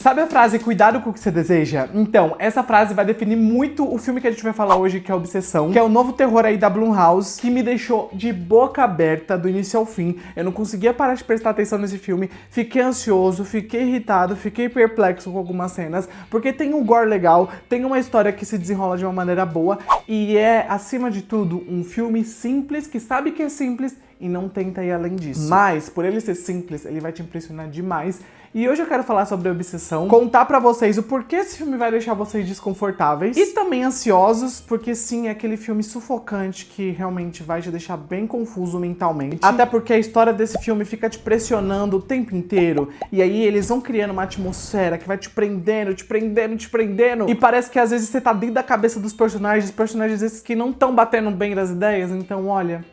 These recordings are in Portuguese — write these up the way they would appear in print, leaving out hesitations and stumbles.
Sabe a frase, cuidado com o que você deseja? Então, essa frase vai definir muito o filme que a gente vai falar hoje, que é Obsessão, que é o novo terror aí da Blumhouse, que me deixou de boca aberta do início ao fim. Eu não conseguia parar de prestar atenção nesse filme, fiquei ansioso, fiquei irritado, fiquei perplexo com algumas cenas, porque tem um gore legal, tem uma história que se desenrola de uma maneira boa, e é, acima de tudo, um filme simples, que sabe que é simples, e não tenta ir além disso. Mas, por ele ser simples, ele vai te impressionar demais. E hoje eu quero falar sobre Obsessão, contar pra vocês o porquê esse filme vai deixar vocês desconfortáveis e também ansiosos, porque sim, é aquele filme sufocante que realmente vai te deixar bem confuso mentalmente. Até porque a história desse filme fica te pressionando o tempo inteiro, e aí eles vão criando uma atmosfera que vai te prendendo, te prendendo, te prendendo, e parece que às vezes você tá dentro da cabeça dos personagens esses que não estão batendo bem das ideias. Então olha,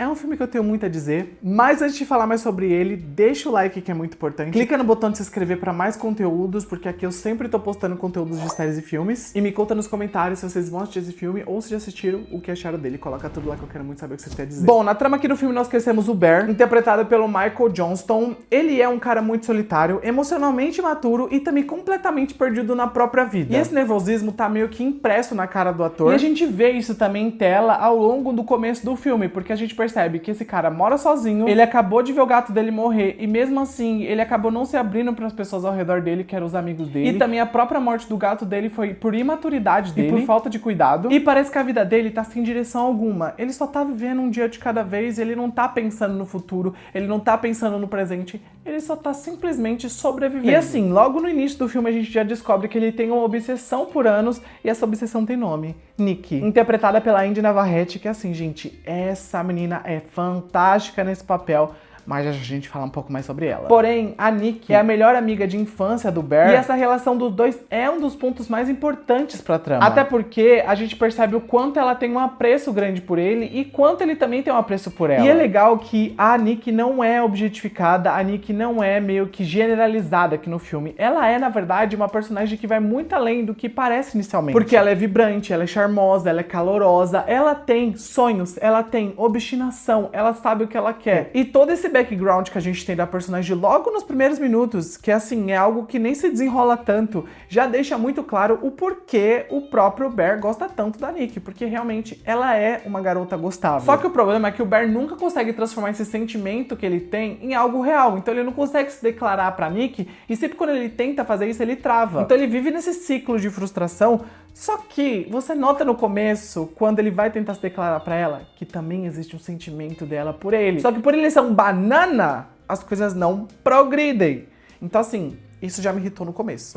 é um filme que eu tenho muito a dizer, mas antes de falar mais sobre ele, deixa o like que é muito importante. Clica no botão de se inscrever para mais conteúdos, porque aqui eu sempre tô postando conteúdos de séries e filmes. E me conta nos comentários se vocês vão assistir esse filme ou se já assistiram, o que acharam dele. Coloca tudo lá que eu quero muito saber o que vocês têm a dizer. Bom, na trama aqui do filme nós conhecemos o Bear, interpretado pelo Michael Johnston. Ele é um cara muito solitário, emocionalmente imaturo e também completamente perdido na própria vida. E esse nervosismo tá meio que impresso na cara do ator. E a gente vê isso também em tela ao longo do começo do filme, porque a gente percebe que esse cara mora sozinho, ele acabou de ver o gato dele morrer e mesmo assim ele acabou não se abrindo para as pessoas ao redor dele, que eram os amigos dele. E também a própria morte do gato dele foi por imaturidade dele e por falta de cuidado. E parece que a vida dele tá sem direção alguma. Ele só tá vivendo um dia de cada vez, ele não tá pensando no futuro, ele não tá pensando no presente, ele só tá simplesmente sobrevivendo. E assim, logo no início do filme a gente já descobre que ele tem uma obsessão por anos e essa obsessão tem nome, Nikki, interpretada pela Indy Navarrete, que assim, gente, essa menina é fantástica nesse papel, mas a gente fala um pouco mais sobre ela. Porém, a Nikki é a melhor amiga de infância do Bear, e essa relação dos dois é um dos pontos mais importantes pra trama. Até porque a gente percebe o quanto ela tem um apreço grande por ele e quanto ele também tem um apreço por ela. E é legal que a Nikki não é objetificada, a Nikki não é meio que generalizada aqui no filme. Ela é, na verdade, uma personagem que vai muito além do que parece inicialmente. Porque ela é vibrante, ela é charmosa, ela é calorosa, ela tem sonhos, ela tem obstinação, ela sabe o que ela quer. E todo esse background que a gente tem da personagem logo nos primeiros minutos, que assim, é algo que nem se desenrola tanto, já deixa muito claro o porquê o próprio Bear gosta tanto da Nikki, porque realmente ela é uma garota gostável. Só que o problema é que o Bear nunca consegue transformar esse sentimento que ele tem em algo real, então ele não consegue se declarar pra Nikki, e sempre quando ele tenta fazer isso, ele trava. Então ele vive nesse ciclo de frustração. Só que você nota no começo, quando ele vai tentar se declarar pra ela, que também existe um sentimento dela por ele. Só que por ele ser um banana, as coisas não progridem. Então assim, isso já me irritou no começo.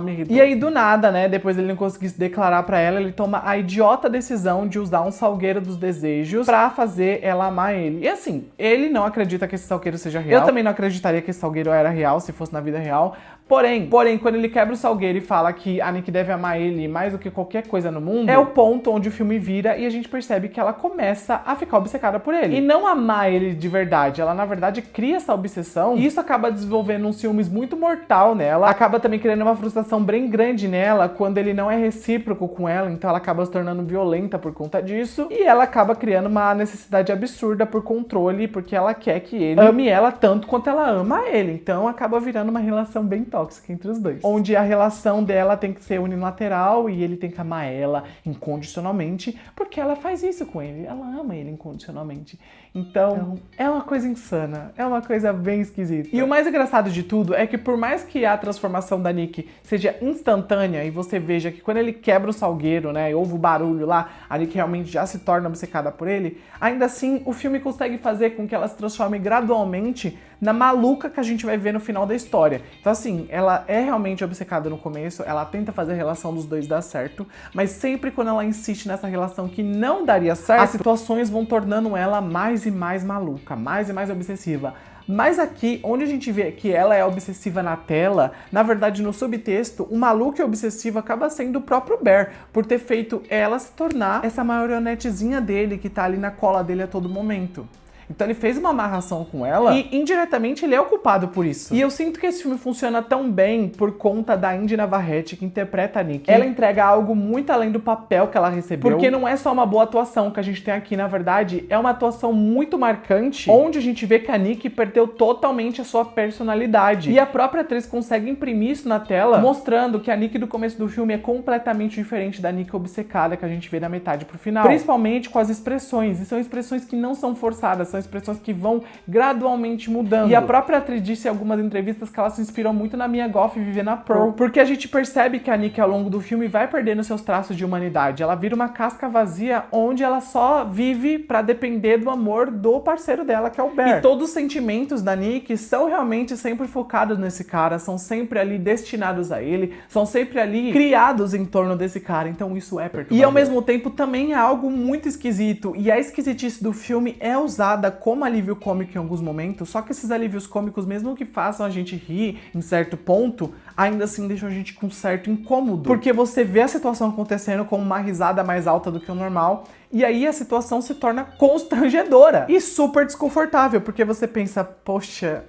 Me irritou. E aí, do nada, né, depois ele não conseguir se declarar pra ela, ele toma a idiota decisão de usar um salgueiro dos desejos pra fazer ela amar ele. E assim, ele não acredita que esse salgueiro seja real. Eu também não acreditaria que esse salgueiro era real, se fosse na vida real. Porém, quando ele quebra o salgueiro e fala que a Nikki deve amar ele mais do que qualquer coisa no mundo, é o ponto onde o filme vira e a gente percebe que ela começa a ficar obcecada por ele. E não amar ele de verdade, ela na verdade cria essa obsessão e isso acaba desenvolvendo uns ciúmes muito mortal nela, acaba também criando uma frustração bem grande nela quando ele não é recíproco com ela, então ela acaba se tornando violenta por conta disso e ela acaba criando uma necessidade absurda por controle, porque ela quer que ele ame ela tanto quanto ela ama ele, então acaba virando uma relação bem tóxica entre os dois, onde a relação dela tem que ser unilateral e ele tem que amar ela incondicionalmente, porque ela faz isso com ele, ela ama ele incondicionalmente. Então, é uma coisa insana, é uma coisa bem esquisita. E o mais engraçado de tudo é que por mais que a transformação da Nikki seja instantânea e você veja que quando ele quebra o salgueiro, né, e ouve o barulho lá, a Nikki realmente já se torna obcecada por ele, ainda assim o filme consegue fazer com que ela se transforme gradualmente na maluca que a gente vai ver no final da história. Então assim, ela é realmente obcecada no começo, ela tenta fazer a relação dos dois dar certo, mas sempre quando ela insiste nessa relação que não daria certo, as situações vão tornando ela mais e mais maluca, mais e mais obsessiva. Mas aqui, onde a gente vê que ela é obsessiva na tela, na verdade no subtexto, o maluco e obsessivo acaba sendo o próprio Bear, por ter feito ela se tornar essa marionetezinha dele que tá ali na cola dele a todo momento. Então ele fez uma amarração com ela e indiretamente ele é o culpado por isso. E eu sinto que esse filme funciona tão bem por conta da Indy Navarrete, que interpreta a Nikki. Ela entrega algo muito além do papel que ela recebeu, porque não é só uma boa atuação que a gente tem aqui, na verdade, é uma atuação muito marcante, onde a gente vê que a Nikki perdeu totalmente a sua personalidade. E a própria atriz consegue imprimir isso na tela, mostrando que a Nikki do começo do filme é completamente diferente da Nikki obcecada que a gente vê da metade pro final. Principalmente com as expressões, e são expressões que não são forçadas, são expressões que vão gradualmente mudando. E a própria atriz disse em algumas entrevistas que ela se inspirou muito na Mia Goth e Viviana Pearl, porque a gente percebe que a Nikki ao longo do filme vai perdendo seus traços de humanidade. Ela vira uma casca vazia onde ela só vive pra depender do amor do parceiro dela, que é o Bear. E todos os sentimentos da Nikki são realmente sempre focados nesse cara, são sempre ali destinados a ele, são sempre ali criados em torno desse cara, então isso é perturbador. E ao mesmo tempo também é algo muito esquisito, e a esquisitice do filme é usada como alívio cômico em alguns momentos, só que esses alívios cômicos, mesmo que façam a gente rir em certo ponto, ainda assim deixam a gente com certo incômodo, porque você vê a situação acontecendo com uma risada mais alta do que o normal, e aí a situação se torna constrangedora e super desconfortável, porque você pensa, poxa,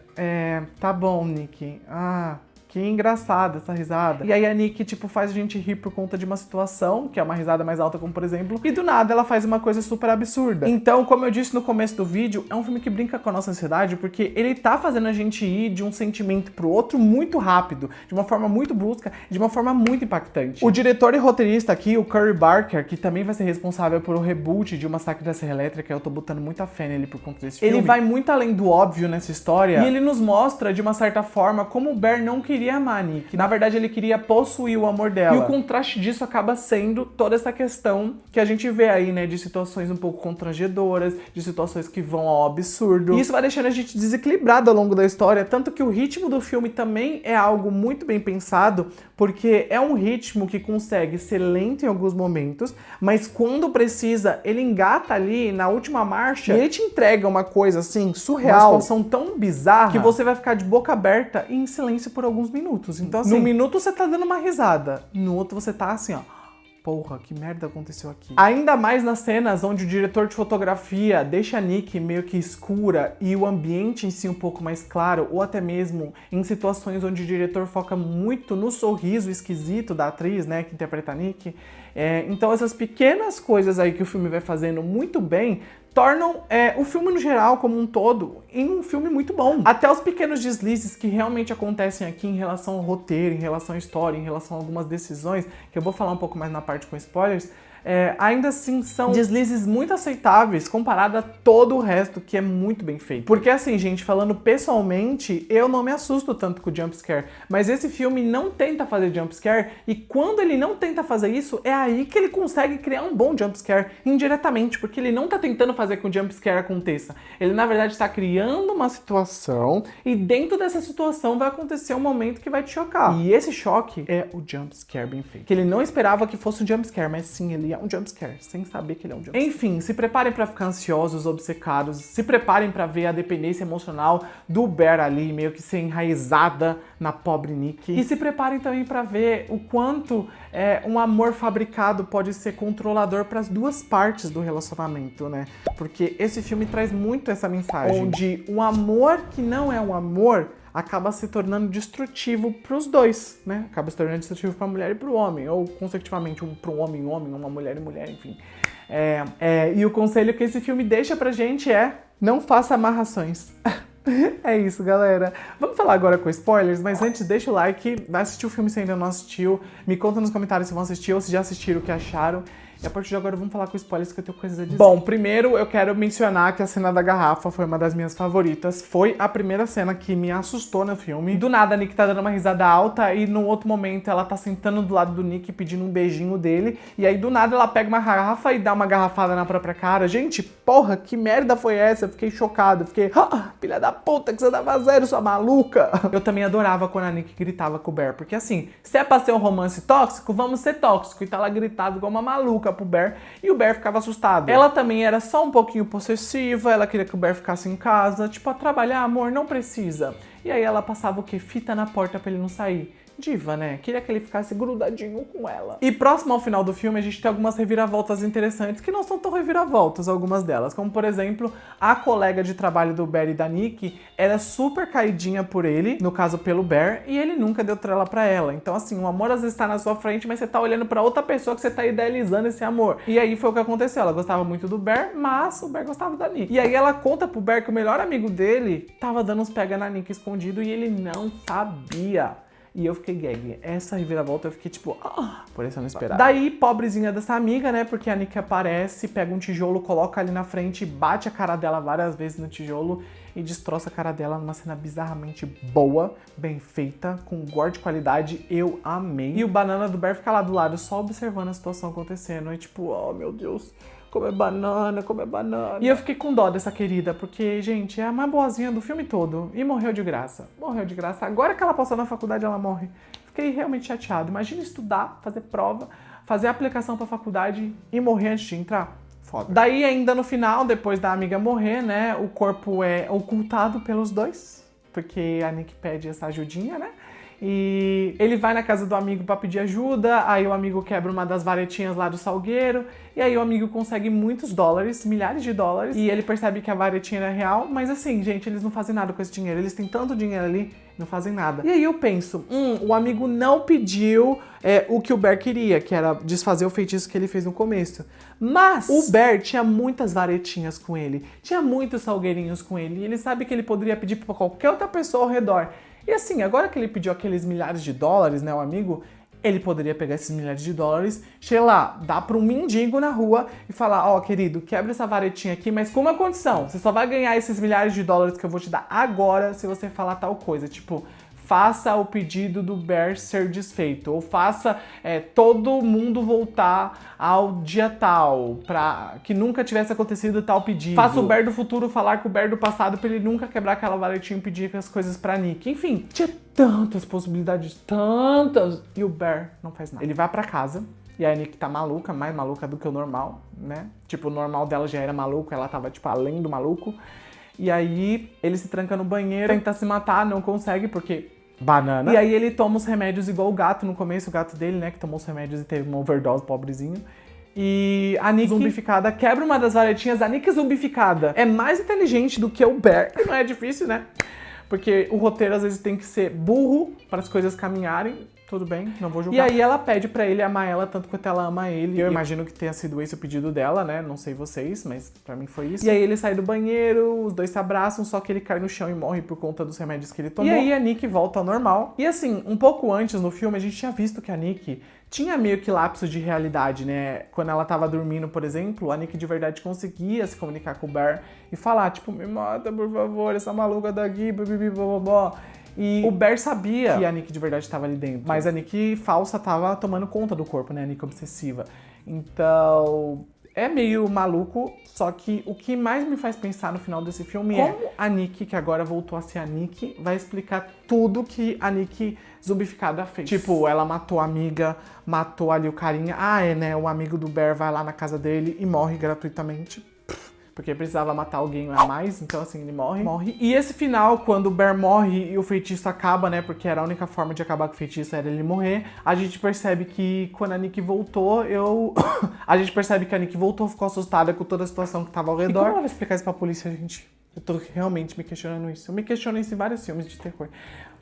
tá bom, Nikki, que engraçada essa risada. E aí a Nikki, tipo, faz a gente rir por conta de uma situação, que é uma risada mais alta, como por exemplo, e do nada ela faz uma coisa super absurda. Então, como eu disse no começo do vídeo, é um filme que brinca com a nossa ansiedade, porque ele tá fazendo a gente ir de um sentimento pro outro muito rápido, de uma forma muito brusca, de uma forma muito impactante. O diretor e roteirista aqui, o Curry Barker, que também vai ser responsável por o reboot de O Massacre da Serra Elétrica, eu tô botando muita fé nele por conta desse filme. Ele vai muito além do óbvio nessa história, e ele nos mostra, de uma certa forma, como o Bear não queria amar a Nikki. Na verdade, ele queria possuir o amor dela. E o contraste disso acaba sendo toda essa questão que a gente vê aí, né, de situações um pouco constrangedoras, de situações que vão ao absurdo. E isso vai deixando a gente desequilibrado ao longo da história, tanto que o ritmo do filme também é algo muito bem pensado, porque é um ritmo que consegue ser lento em alguns momentos, mas quando precisa, ele engata ali na última marcha e ele te entrega uma coisa assim, surreal, uma situação tão bizarra, que você vai ficar de boca aberta e em silêncio por alguns minutos. Então, assim, num minuto você tá dando uma risada, no outro você tá assim, ó, porra, que merda aconteceu aqui? Ainda mais nas cenas onde o diretor de fotografia deixa a Nikki meio que escura e o ambiente em si um pouco mais claro, ou até mesmo em situações onde o diretor foca muito no sorriso esquisito da atriz, né, que interpreta a Nikki. Então essas pequenas coisas aí que o filme vai fazendo muito bem tornam o filme no geral, como um todo, em um filme muito bom. Até os pequenos deslizes que realmente acontecem aqui em relação ao roteiro, em relação à história, em relação a algumas decisões, que eu vou falar um pouco mais na parte com spoilers, ainda assim são deslizes muito aceitáveis comparado a todo o resto, que é muito bem feito. Porque assim, gente, falando pessoalmente, eu não me assusto tanto com o jumpscare, mas esse filme não tenta fazer jumpscare, e quando ele não tenta fazer isso, é aí que ele consegue criar um bom jumpscare, indiretamente, porque ele não tá tentando fazer que o jumpscare aconteça. Ele, na verdade, está criando uma situação, e dentro dessa situação vai acontecer um momento que vai te chocar. E esse choque é o jumpscare bem feito. Que ele não esperava que fosse um jumpscare, mas sim, ele é um jumpscare, sem saber que ele é um jumpscare. Enfim, se preparem pra ficar ansiosos, obcecados, se preparem pra ver a dependência emocional do Bear ali, meio que ser enraizada na pobre Nikki. E se preparem também pra ver o quanto um amor fabricado pode ser controlador pras duas partes do relacionamento, né? Porque esse filme traz muito essa mensagem, onde um amor que não é um amor acaba se tornando destrutivo para os dois, né? Acaba se tornando destrutivo para a mulher e para o homem, ou consecutivamente para um homem, uma mulher e mulher, enfim. E o conselho que esse filme deixa pra gente é: não faça amarrações. É isso, galera. Vamos falar agora com spoilers, mas antes deixa o like, vai assistir o filme se ainda não assistiu, me conta nos comentários se vão assistir ou se já assistiram, o que acharam. E a partir de agora vamos falar com spoilers, que eu tenho coisas a dizer. Bom, primeiro eu quero mencionar que a cena da garrafa foi uma das minhas favoritas. Foi a primeira cena que me assustou no filme. Do nada a Nikki tá dando uma risada alta e no outro momento ela tá sentando do lado do Nick pedindo um beijinho dele. E aí do nada ela pega uma garrafa e dá uma garrafada na própria cara. Gente, porra, que merda foi essa? Eu fiquei chocado. Eu fiquei, filha da puta, que você dá zero, sua maluca. Eu também adorava quando a Nikki gritava com o Bear. Porque assim, se é pra ser um romance tóxico, vamos ser tóxico. E tá lá gritado igual uma maluca pro Bear, e o Bear ficava assustado. Ela também era só um pouquinho possessiva, ela queria que o Bear ficasse em casa, tipo, a trabalhar, amor, não precisa. E aí ela passava o quê? Fita na porta pra ele não sair. diva, né? Queria que ele ficasse grudadinho com ela. E próximo ao final do filme, a gente tem algumas reviravoltas interessantes, que não são tão reviravoltas, algumas delas. Como, por exemplo, a colega de trabalho do Bear e da Nick era super caidinha por ele, no caso pelo Bear, e ele nunca deu trela pra ela. Então, assim, o amor às vezes tá na sua frente, mas você tá olhando pra outra pessoa que você tá idealizando esse amor. E aí foi o que aconteceu. Ela gostava muito do Bear, mas o Bear gostava da Nick. E aí ela conta pro Bear que o melhor amigo dele tava dando uns pega na Nick escondido e ele não sabia. E eu fiquei gag. Essa reviravolta eu fiquei tipo, por isso eu não esperava. Daí, pobrezinha dessa amiga, né? Porque a Nick aparece, pega um tijolo, coloca ali na frente, bate a cara dela várias vezes no tijolo e destroça a cara dela numa cena bizarramente boa, bem feita, com gore de qualidade. Eu amei. E o banana do Bear fica lá do lado, só observando a situação acontecendo. E tipo, oh meu Deus, como é banana, como é banana. E eu fiquei com dó dessa querida, porque, gente, é a mais boazinha do filme todo. E morreu de graça. Morreu de graça. Agora que ela passou na faculdade, ela morre. Fiquei realmente chateado. Imagina estudar, fazer prova, fazer aplicação pra faculdade e morrer antes de entrar. Foda. Daí, ainda no final, depois da amiga morrer, né, o corpo é ocultado pelos dois, porque a Nick pede essa ajudinha, né? E ele vai na casa do amigo pra pedir ajuda, aí o amigo quebra uma das varetinhas lá do salgueiro, e aí o amigo consegue muitos dólares, milhares de dólares, e ele percebe que a varetinha era real, mas assim, gente, eles não fazem nada com esse dinheiro, eles têm tanto dinheiro ali, não fazem nada. E aí eu penso, o amigo não pediu o que o Bear queria, que era desfazer o feitiço que ele fez no começo. Mas o Bear tinha muitas varetinhas com ele, tinha muitos salgueirinhos com ele, e ele sabe que ele poderia pedir pra qualquer outra pessoa ao redor. E assim, agora que ele pediu aqueles milhares de dólares, né, o amigo, ele poderia pegar esses milhares de dólares, chegar lá, dar pra um mendigo na rua e falar, ó, querido, quebra essa varetinha aqui, mas com uma condição, você só vai ganhar esses milhares de dólares que eu vou te dar agora se você falar tal coisa, tipo, faça o pedido do Bear ser desfeito, ou faça todo mundo voltar ao dia tal, pra que nunca tivesse acontecido tal pedido. Faça o Bear do futuro falar com o Bear do passado pra ele nunca quebrar aquela varetinha e pedir as coisas pra Nick. Enfim, tinha tantas possibilidades, tantas, e o Bear não faz nada. Ele vai pra casa, e a Nick tá maluca, mais maluca do que o normal, né? Tipo, o normal dela já era maluco, ela tava, tipo, além do maluco. E aí, ele se tranca no banheiro, tenta se matar, não consegue, porque banana. E aí ele toma os remédios igual o gato no começo, o gato dele, né, que tomou os remédios e teve uma overdose, pobrezinho. E a Nick zumbificada quebra uma das varetinhas. A Nick zumbificada é mais inteligente do que o Bear. Não é difícil, né? Porque o roteiro às vezes tem que ser burro para as coisas caminharem. Tudo bem, não vou julgar. E aí ela pede pra ele amar ela tanto quanto ela ama ele. Eu imagino que tenha sido esse o pedido dela, né? Não sei vocês, mas pra mim foi isso. E aí ele sai do banheiro, os dois se abraçam, só que ele cai no chão e morre por conta dos remédios que ele tomou. E aí a Nick volta ao normal. E assim, um pouco antes no filme, a gente tinha visto que a Nick tinha meio que lapso de realidade, né? Quando ela tava dormindo, por exemplo, a Nick de verdade conseguia se comunicar com o Bear e falar, tipo, me mata, por favor, essa maluca daqui, blá. E o Bear sabia que a Nick de verdade estava ali dentro, mas a Nick falsa tava tomando conta do corpo, né? A Nick obsessiva. Então, é meio maluco, só que o que mais me faz pensar no final desse filme é como a Nick, que agora voltou a ser a Nick, vai explicar tudo que a Nick zumbificada fez. Tipo, ela matou a amiga, matou ali o carinha. né? O amigo do Bear vai lá na casa dele e morre gratuitamente. Porque precisava matar alguém a mais, então assim, ele morre. E esse final, quando o Bear morre e o feitiço acaba, né, porque era a única forma de acabar com o feitiço, era ele morrer, a gente percebe que quando a Nick voltou, a gente percebe que a Nick voltou, ficou assustada com toda a situação que tava ao redor. E como ela vai explicar isso pra polícia, gente? Eu tô realmente me questionando isso. Eu me questiono isso em vários filmes de terror.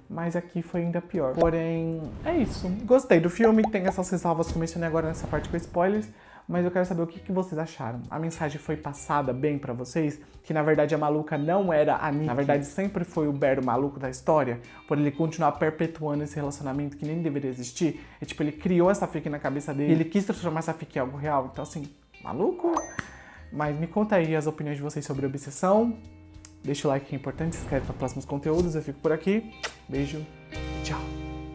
Mas aqui foi ainda pior. Porém, é isso. Gostei do filme, tem essas ressalvas que eu mencionei agora nessa parte com spoilers. Mas eu quero saber o que vocês acharam. A mensagem foi passada bem pra vocês? Que na verdade a maluca não era a Nick. Na verdade sempre foi o Bear o maluco da história? Por ele continuar perpetuando esse relacionamento que nem deveria existir? É tipo, ele criou essa fic na cabeça dele. Ele quis transformar essa fic em algo real. Então assim, maluco? Mas me conta aí as opiniões de vocês sobre a obsessão. Deixa o like que é importante, se inscreve para próximos conteúdos. Eu fico por aqui. Beijo, tchau.